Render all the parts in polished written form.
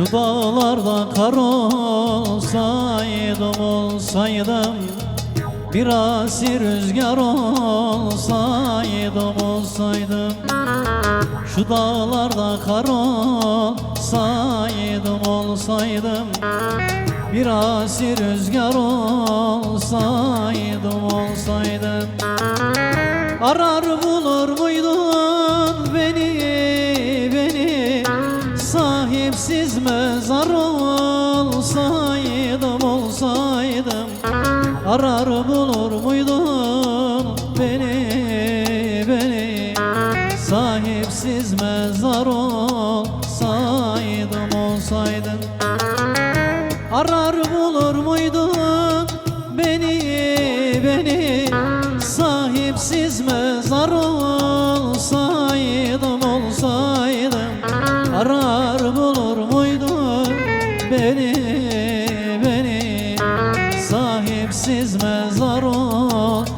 Şu dağlarda kar olsaydım biraz rüzgar olsaydım. Şu dağlarda kar olsaydım biraz rüzgar olsaydım. Arar bulur muydun beni sahipsiz mezar olsaydım. Arar bulur muydun beni sahipsiz mezar olsaydım. Arar bulur muydun beni sahipsiz mezar olsaydım. Arar bulur muydun beni sahipsiz mezar olsaydım.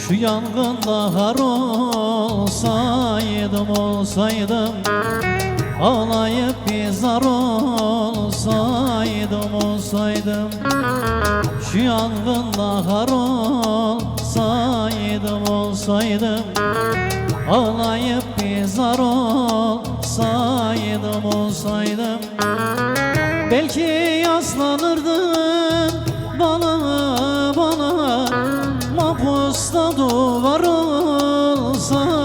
Şu yangında har olsaydım ağlayıp bir zar olsaydım. Şu yangında har olsaydım ağlayıp bir zar olsaydım. Belki yaslanırdın bana mapusta duvar olsaydım.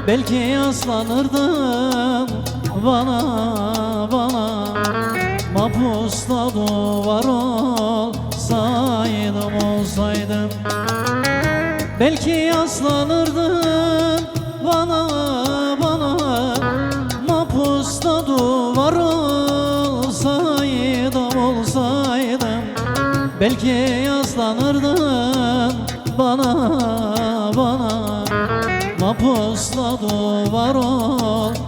Belki yaslanırdın bana mapusta duvar olsaydım. Belki yaslanırdın bana mapusta duvar olsaydım. Belki yaslanırdın bana mapusta duvar olsaydım.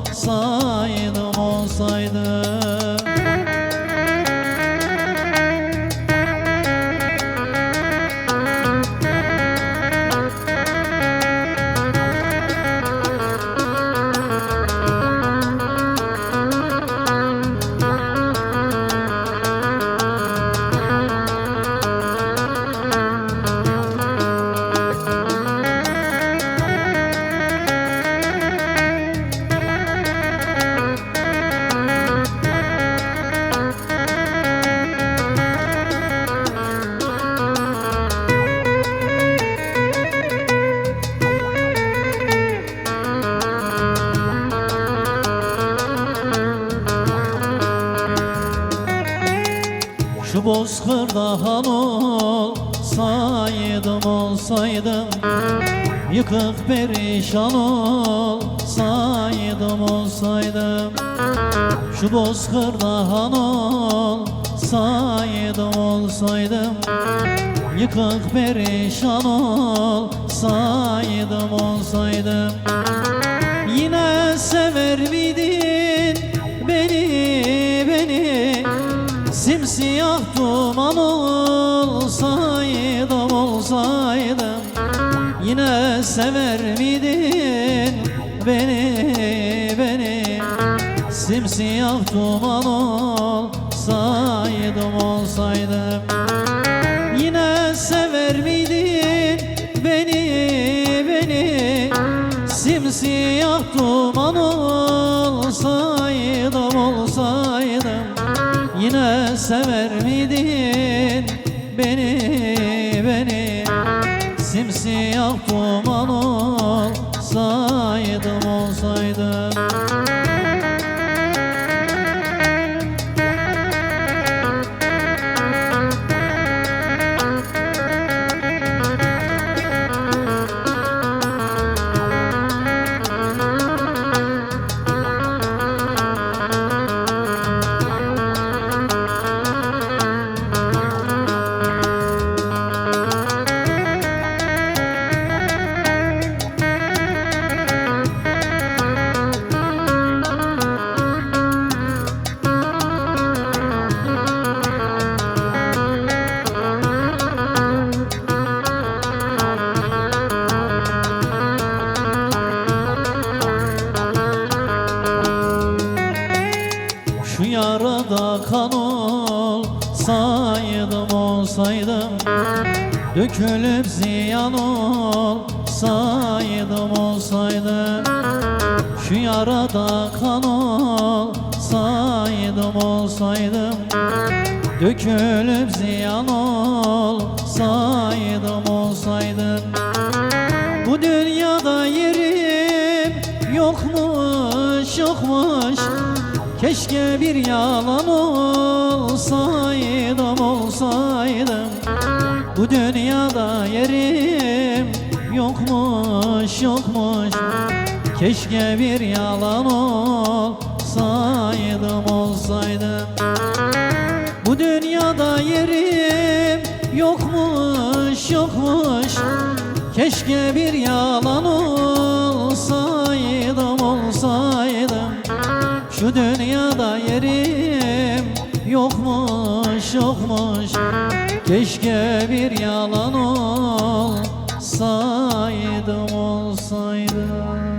Şu bozkırda han olsaydım yıkık perişan olsaydım. Şu bozkırda han olsaydım yıkık perişan olsaydım. Yine sever miydin beni simsiyah duman olsaydım. Yine sever miydin beni simsiyah duman olsaydım. Yine sever miydin beni simsiyah duman olsaydım. Yine sever miydin beni simsiyah duman olsaydım, olsaydım. Şu yarada kan olsaydım, olsaydım, dökülüp ziyan olsaydım, olsaydım. Şu yarada kan olsaydım, olsaydım, dökülüp ziyan olsaydım, olsaydım. Bu dünyada yerim yokmuş, yokmuş, keşke bir yalan olsaydım, olsaydım. Bu dünyada yerim yokmuş, yokmuş, keşke bir yalan olsaydım, olsaydım. Bu dünyada yerim yokmuş, yokmuş, keşke bir yalan olsaydım, olsaydım. Şu dünyada yerim yokmuş, yokmuş, keşke bir yalan olsaydım, olsaydım.